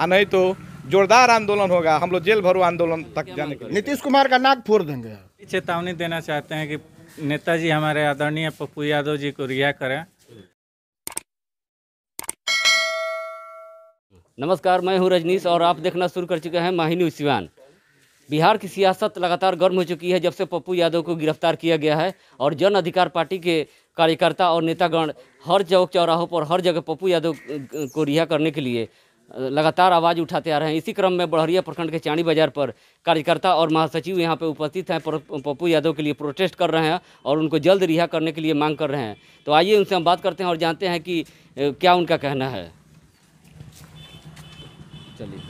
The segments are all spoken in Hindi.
और नहीं तो जोरदार आंदोलन होगा। हम लोग जेल भरो आंदोलन तक जाने के लिए। नीतीश कुमार का नाक फोड़ देंगे। चेतावनी देना चाहते हैं कि नेताजी हमारे आदरणीय पप्पू यादव जी को रिहा करें। नमस्कार, मैं हूं रजनीश और आप देखना शुरू कर चुके हैं माही न्यूज़ सिवान। बिहार की सियासत लगातार गर्म हो चुकी है जब से पप्पू यादव को गिरफ्तार किया गया है और जन अधिकार पार्टी के कार्यकर्ता और नेतागण हर चौक चौराहों पर हर जगह पप्पू यादव को रिहा करने के लिए लगातार आवाज़ उठाते आ रहे हैं। इसी क्रम में बड़हरिया प्रखंड के चाणी बाजार पर कार्यकर्ता और महासचिव यहां पे उपस्थित हैं, पप्पू यादव के लिए प्रोटेस्ट कर रहे हैं और उनको जल्द रिहा करने के लिए मांग कर रहे हैं। तो आइए उनसे हम बात करते हैं और जानते हैं कि क्या उनका कहना है। चलिए,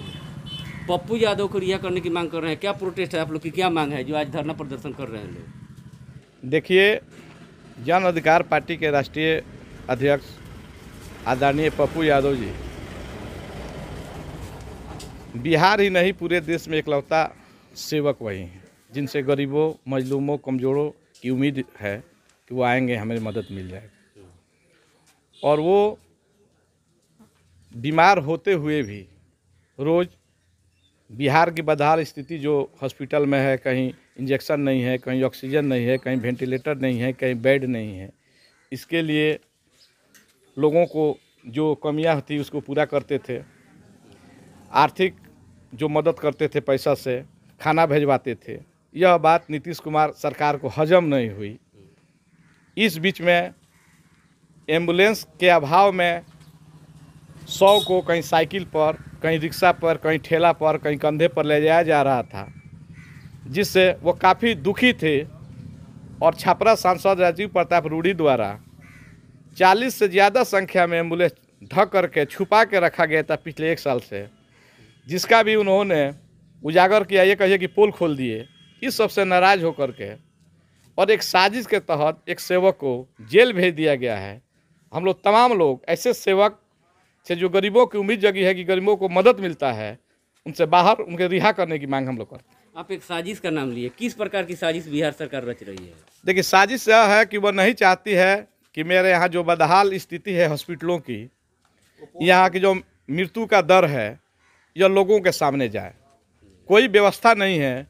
पप्पू यादव को रिहा करने की मांग कर रहे हैं, क्या प्रोटेस्ट है आप लोग की, क्या मांग है जो आज धरना प्रदर्शन कर रहे हैं लोग? देखिए, जन अधिकार पार्टी के राष्ट्रीय अध्यक्ष आदरणीय पप्पू यादव जी बिहार ही नहीं पूरे देश में इकलौता सेवक वही हैं जिनसे गरीबों, मजलूमों, कमज़ोरों की उम्मीद है कि वो आएंगे, हमें मदद मिल जाएगी। और वो बीमार होते हुए भी रोज़ बिहार की बदहाल स्थिति जो हॉस्पिटल में है, कहीं इंजेक्शन नहीं है, कहीं ऑक्सीजन नहीं है, कहीं वेंटिलेटर नहीं है, कहीं बेड नहीं है, इसके लिए लोगों को जो कमियां थी उसको पूरा करते थे। आर्थिक जो मदद करते थे, पैसा से खाना भेजवाते थे। यह बात नीतीश कुमार सरकार को हजम नहीं हुई। इस बीच में एम्बुलेंस के अभाव में 100 को कहीं साइकिल पर, कहीं रिक्शा पर, कहीं ठेला पर, कहीं कंधे पर ले जाया जा रहा था, जिससे वो काफ़ी दुखी थे। और छपरा सांसद राजीव प्रताप रूढ़ी द्वारा 40 से ज़्यादा संख्या में एम्बुलेंस ढक करके छुपा के रखा गया था पिछले 1 साल से, जिसका भी उन्होंने उजागर किया। ये कहिए कि पोल खोल दिए। इस सबसे नाराज़ होकर के और एक साजिश के तहत एक सेवक को जेल भेज दिया गया है। हम लोग तमाम लोग ऐसे सेवक से जो गरीबों की उम्मीद जगी है कि गरीबों को मदद मिलता है, उनसे बाहर उनके रिहा करने की मांग हम लोग करते हैं। आप एक साजिश का नाम लिए, किस प्रकार की साजिश बिहार सरकार रच रही है? देखिए, साजिश यह है कि वह नहीं चाहती है कि मेरे यहाँ जो बदहाल स्थिति है हॉस्पिटलों की, यहाँ की जो मृत्यु का दर है, यह लोगों के सामने जाए। कोई व्यवस्था नहीं है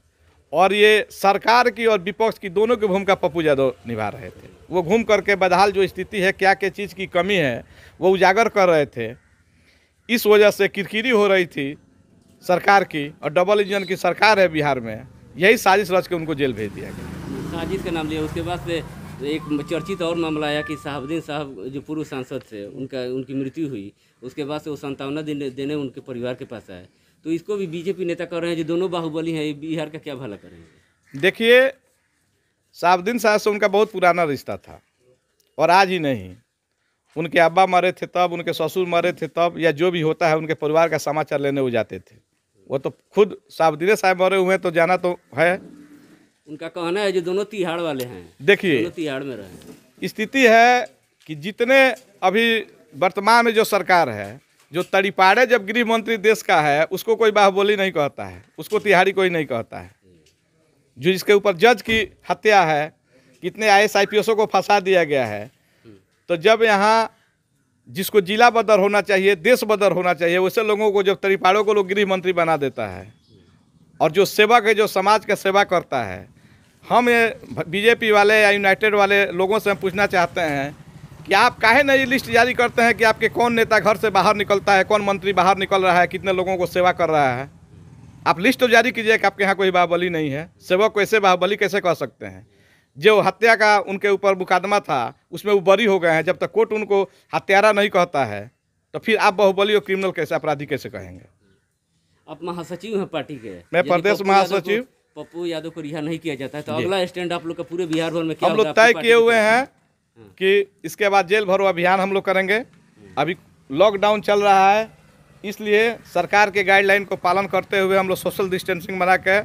और ये सरकार की और विपक्ष की दोनों की भूमिका पप्पू यादव निभा रहे थे। वो घूम करके बदहाल जो स्थिति है, क्या क्या चीज़ की कमी है, वो उजागर कर रहे थे। इस वजह से किरकिरी हो रही थी सरकार की, और डबल इंजन की सरकार है बिहार में। यही साजिश रच के उनको जेल भेज दिया गया। साजिश का नाम लिया। उसके बाद से एक चर्चित और मामला आया कि साहबुद्दीन साहब जो पूर्व सांसद थे, उनकी मृत्यु हुई। उसके बाद से वो सांत्वना देने उनके परिवार के पास आए। तो इसको भी बीजेपी नेता कर रहे हैं जो दोनों बाहुबली हैं, बिहार का क्या भला करेंगे? देखिए, साहबुद्दीन साहब से उनका बहुत पुराना रिश्ता था और आज ही नहीं। उनके अब्बा मरे थे तब, उनके ससुर मरे थे तब, या जो भी होता है उनके परिवार का समाचार लेने वो जाते थे। वो तो खुद साहबुद्दीन साहब मरे हुए तो जाना तो है। उनका कहना है जो दोनों तिहाड़ वाले हैं। देखिए, दोनों तिहाड़ में रहे। स्थिति है कि जितने अभी वर्तमान में जो सरकार है, जो तड़ीपाड़े जब गृह मंत्री देश का है, उसको कोई बाहुबली नहीं कहता है, उसको तिहाड़ी कोई नहीं कहता है। जो जिसके ऊपर जज की हत्या है, कितने IAS IPSओं को फंसा दिया गया है। तो जब यहाँ जिसको जिला बदर होना चाहिए, देश बदर होना चाहिए, वैसे लोगों को जब तड़ीपाड़ों को लोग गृह मंत्री बना देता है, और जो सेवक है, जो समाज का सेवा करता है, हम ये बीजेपी वाले या यूनाइटेड वाले लोगों से हम पूछना चाहते हैं कि आप काहे नहीं लिस्ट जारी करते हैं कि आपके कौन नेता घर से बाहर निकलता है, कौन मंत्री बाहर निकल रहा है, कितने लोगों को सेवा कर रहा है। आप लिस्ट तो जारी कीजिए कि आपके यहाँ कोई बाहुबली नहीं है। सेवक को ऐसे बाहुबली कैसे कह सकते हैं? जो हत्या का उनके ऊपर मुकदमा था, उसमें वो बरी हो गए हैं। जब तक कोर्ट उनको हत्यारा नहीं कहता है, तो फिर आप बाहुबली और क्रिमिनल कैसे, अपराधी कैसे कहेंगे? आप महासचिव हैं पार्टी के। मैं प्रदेश महासचिव। पप्पू यादव को रिहा नहीं किया जाता है तो अगला स्टैंड आप लोग का पूरे बिहार भर में क्या हम लोग तय किए हुए हैं कि इसके बाद जेल भरो अभियान हम लोग करेंगे। अभी लॉकडाउन चल रहा है, इसलिए सरकार के गाइडलाइन को पालन करते हुए हम लोग सोशल डिस्टेंसिंग बना के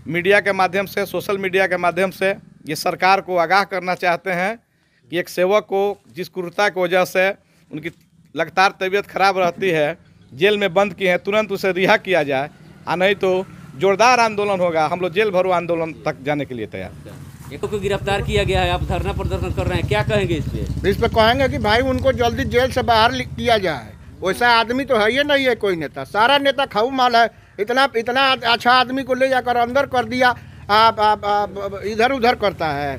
मीडिया के माध्यम से, सोशल मीडिया के माध्यम से ये सरकार को आगाह करना चाहते हैं कि एक सेवक को जिस क्रूरता की वजह से उनकी लगातार तबीयत खराब रहती है, जेल में बंद किए हैं, तुरंत उसे रिहा किया जाए, और नहीं तो जोरदार आंदोलन होगा। हम लोग जेल भरो आंदोलन तक जाने के लिए तैयार। एक को गिरफ्तार किया गया है, आप धरना प्रदर्शन कर रहे हैं, क्या कहेंगे इस पे? कहेंगे कि भाई उनको जल्दी जेल से बाहर किया जाए वैसा आदमी तो है ही नहीं है कोई नेता। सारा नेता खाऊ माल है। इतना इतना अच्छा आदमी को ले जाकर अंदर कर दिया, इधर उधर करता है।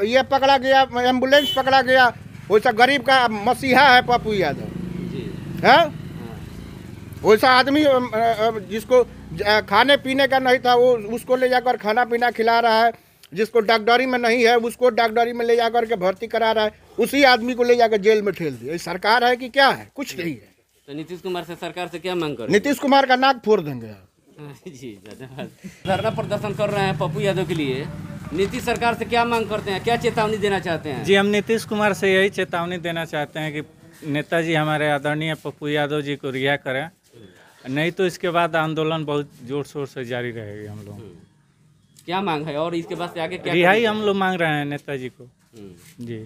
ये पकड़ा गया, एम्बुलेंस पकड़ा गया, वैसा गरीब का मसीहा है पप्पू यादव है। वैसा आदमी जिसको खाने पीने का नहीं था वो उसको ले जाकर खाना पीना खिला रहा है, जिसको डॉक्टरी में नहीं है उसको डॉक्टरी में ले जाकर के भर्ती करा रहा है, उसी आदमी को ले जाकर जेल में ठेल दिया। ये सरकार है कि क्या है? कुछ नहीं है। तो नीतीश कुमार से सरकार से क्या मांग कर नीतीश कुमार का नाक फोड़ देंगे। जी धन्यवाद। धरना प्रदर्शन कर रहे हैं पप्पू यादव के लिए, नीतीश सरकार से क्या मांग करते हैं, क्या चेतावनी देना चाहते हैं? जी, हम नीतीश कुमार से यही चेतावनी देना चाहते हैं कि नेताजी हमारे आदरणीय पप्पू यादव जी को रिहा करें, नहीं तो इसके बाद आंदोलन बहुत जोर शोर से जारी रहेगी। हम लोग क्या मांग है और इसके बाद से आगे क्या रिहाई हम लोग मांग रहे हैं नेताजी को। जी।